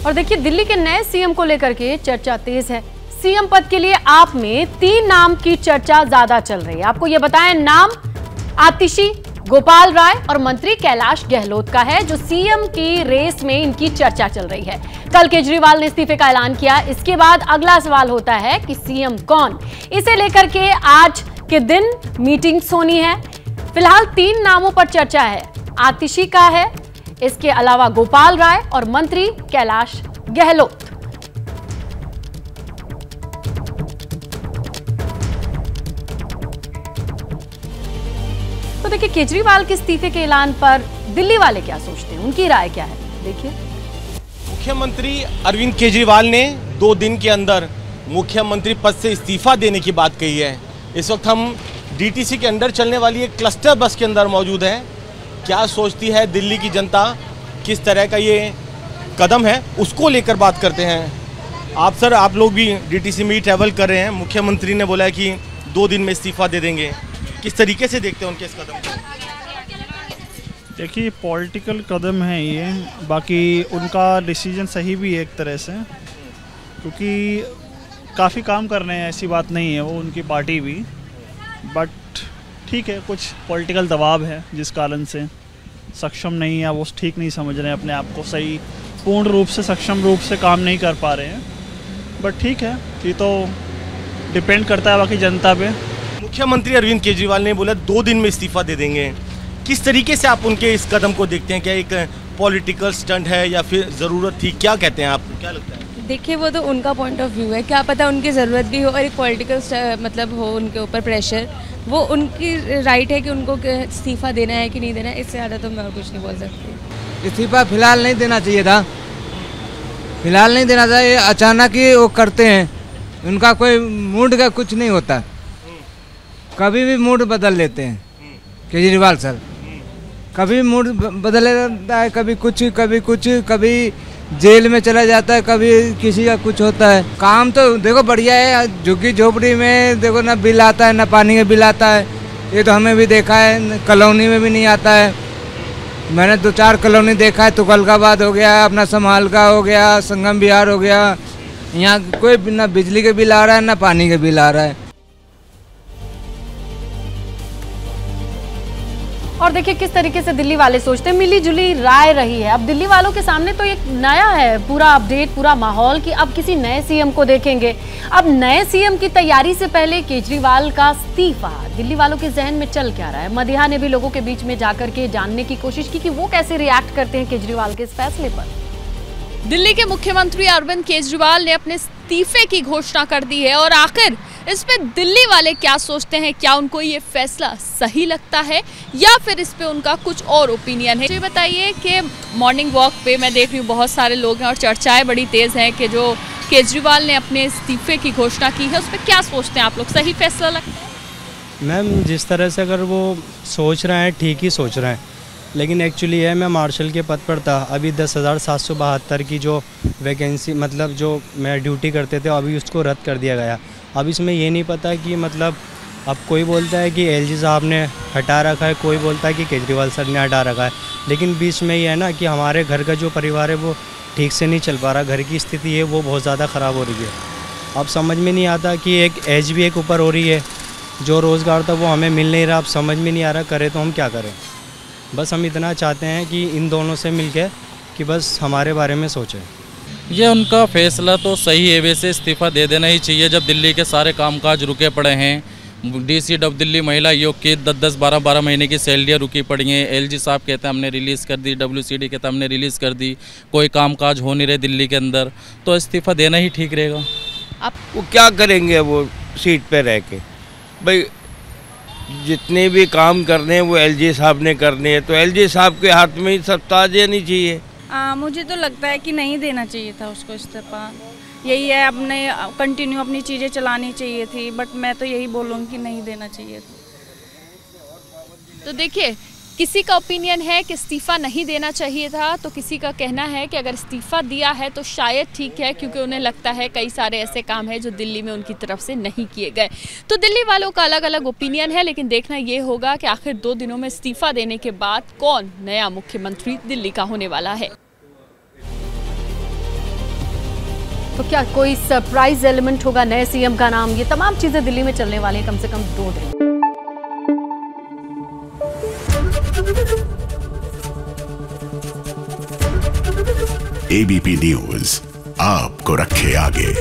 और देखिए, दिल्ली के नए सीएम को लेकर के चर्चा तेज है। सीएम पद के लिए आप में 3 नाम की चर्चा ज्यादा चल रही है। आपको ये बताएं, नाम आतिशी, गोपाल राय और मंत्री कैलाश गहलोत का है, जो सीएम की रेस में इनकी चर्चा चल रही है। कल केजरीवाल ने इस्तीफे का ऐलान किया। इसके बाद अगला सवाल होता है कि सीएम कौन। इसे लेकर के आज के दिन मीटिंग्स होनी है। फिलहाल 3 नामों पर चर्चा है। आतिशी का है, इसके अलावा गोपाल राय और मंत्री कैलाश गहलोत। तो देखिए, केजरीवाल के इस्तीफे के ऐलान पर दिल्ली वाले क्या सोचते हैं, उनकी राय क्या है, देखिए। मुख्यमंत्री अरविंद केजरीवाल ने 2 दिन के अंदर मुख्यमंत्री पद से इस्तीफा देने की बात कही है। इस वक्त हम डीटीसी के अंदर चलने वाली एक क्लस्टर बस के अंदर मौजूद हैं। क्या सोचती है दिल्ली की जनता, किस तरह का ये कदम है, उसको लेकर बात करते हैं। आप लोग भी डीटीसी में ट्रैवल कर रहे हैं। मुख्यमंत्री ने बोला है कि 2 दिन में इस्तीफा दे देंगे। किस तरीके से देखते हैं उनके इस कदम को? देखिए, पॉलिटिकल कदम है ये, बाकी उनका डिसीजन सही भी है एक तरह से, क्योंकि काफ़ी काम कर रहे हैं, ऐसी बात नहीं है वो, उनकी पार्टी भी। बट ठीक है, कुछ पॉलिटिकल दबाव है जिस कारण से सक्षम नहीं है, वो ठीक नहीं समझ रहे हैं अपने आप को, सही पूर्ण रूप से सक्षम रूप से काम नहीं कर पा रहे हैं। बट ठीक है, ये तो डिपेंड करता है बाकी जनता पे। मुख्यमंत्री अरविंद केजरीवाल ने बोला 2 दिन में इस्तीफा दे देंगे। किस तरीके से आप उनके इस कदम को देखते हैं? क्या एक पॉलिटिकल स्टंट है या फिर ज़रूरत थी? क्या कहते हैं, आपको क्या लगता है? देखिए, वो तो उनका पॉइंट ऑफ व्यू है, क्या पता उनकी ज़रूरत भी हो और एक पॉलिटिकल मतलब हो उनके ऊपर प्रेशर, वो उनकी राइट है कि उनको इस्तीफा देना है कि नहीं देना है। इससे ज़्यादा तो मैं और कुछ नहीं बोल सकती। इस्तीफा फिलहाल नहीं देना चाहिए था, फिलहाल नहीं देना चाहिए। अचानक ही वो करते हैं, उनका कोई मूड का कुछ नहीं होता, कभी भी मूड बदल लेते हैं केजरीवाल सर। कभी मूड बदल लेता है, कभी कुछ कभी कुछ, कभी जेल में चला जाता है, कभी किसी का कुछ होता है। काम तो देखो बढ़िया है, झुग्गी झोपड़ी में देखो ना बिल आता है ना पानी का बिल आता है। ये तो हमें भी देखा है, कॉलोनी में भी नहीं आता है। मैंने 2-4 कॉलोनी देखा है, तुगलकाबाद हो गया, अपना संभाल का हो गया, संगम विहार हो गया। यहाँ कोई ना बिजली का बिल आ रहा है ना पानी का बिल आ रहा है। और देखिए, किस तरीके से दिल्ली वाले सोचते हैं। मिली जुली राय रही है। अब दिल्ली वालों के सामने तो एक नया है पूरा अपडेट, पूरा माहौल कि अब किसी नए सीएम को देखेंगे। अब नए सीएम की तैयारी से पहले केजरीवाल का इस्तीफा, दिल्ली वालों के जहन में चल क्या रहा है। मदिहा ने भी लोगों के बीच में जाकर के जानने की कोशिश की कि वो कैसे रिएक्ट करते हैं केजरीवाल के इस फैसले पर। दिल्ली के मुख्यमंत्री अरविंद केजरीवाल ने अपने इस्तीफे की घोषणा कर दी है, और आखिर इस पे दिल्ली वाले क्या सोचते हैं, क्या उनको ये फैसला सही लगता है या फिर इस पे उनका कुछ और ओपिनियन है। ये बताइए कि मॉर्निंग वॉक पे मैं देख रही हूँ बहुत सारे लोग हैं और चर्चाएं बड़ी तेज हैं कि जो केजरीवाल ने अपने इस्तीफे की घोषणा की है उस पर क्या सोचते हैं आप लोग, सही फैसला लगता है? मैम, जिस तरह से अगर वो सोच रहे हैं ठीक ही सोच रहे हैं, लेकिन एक्चुअली है, मैं मार्शल के पद पर था। अभी 10,772 की जो वैकेंसी, मतलब जो मैं ड्यूटी करते थे, अभी उसको रद्द कर दिया गया। अब इसमें ये नहीं पता कि मतलब अब कोई बोलता है कि एलजी साहब ने हटा रखा है, कोई बोलता है कि केजरीवाल सर ने हटा रखा है। लेकिन बीच में ये है ना कि हमारे घर का जो परिवार है वो ठीक से नहीं चल पा रहा, घर की स्थिति है वो बहुत ज़्यादा ख़राब हो रही है। अब समझ में नहीं आता कि एक एज भी एक ऊपर हो रही है, जो रोज़गार था वो हमें मिल नहीं रहा। अब समझ में नहीं आ रहा करें तो हम क्या करें। बस हम इतना चाहते हैं कि इन दोनों से मिलकर कि बस हमारे बारे में सोचें। ये उनका फैसला तो सही है, वैसे इस्तीफ़ा दे देना ही चाहिए जब दिल्ली के सारे कामकाज रुके पड़े हैं। डीसी दिल्ली महिला आयोग की 10-10, 12-12 महीने की सैलरियाँ रुकी पड़ी हैं। एलजी साहब कहते हैं हमने रिलीज़ कर दी, WCD कहते हैं हमने रिलीज़ कर दी, कोई कामकाज हो नहीं रहे दिल्ली के अंदर, तो इस्तीफ़ा देना ही ठीक रहेगा। आप वो क्या करेंगे, वो सीट पे रह के? भाई जितने भी काम करने हैं वो एलजी साहब ने करने हैं, तो एलजी साहब के हाथ में ही सब ताज नहीं चाहिए। मुझे तो लगता है कि नहीं देना चाहिए था उसको इस्तीफा। यही है, अपने कंटिन्यू अपनी चीज़ें चलानी चाहिए थी, बट मैं तो यही बोलूँगी कि नहीं देना चाहिए था। तो देखिए, किसी का ओपिनियन है कि इस्तीफ़ा नहीं देना चाहिए था, तो किसी का कहना है कि अगर इस्तीफ़ा दिया है तो शायद ठीक है, क्योंकि उन्हें लगता है कई सारे ऐसे काम हैं जो दिल्ली में उनकी तरफ से नहीं किए गए। तो दिल्ली वालों का अलग अलग ओपिनियन है, लेकिन देखना ये होगा कि आखिर 2 दिनों में इस्तीफ़ा देने के बाद कौन नया मुख्यमंत्री दिल्ली का होने वाला है। तो क्या कोई सरप्राइज एलिमेंट होगा नए सीएम का नाम? ये तमाम चीजें दिल्ली में चलने वाली हैं कम से कम 2 दिन। एबीपी न्यूज आपको रखे आगे।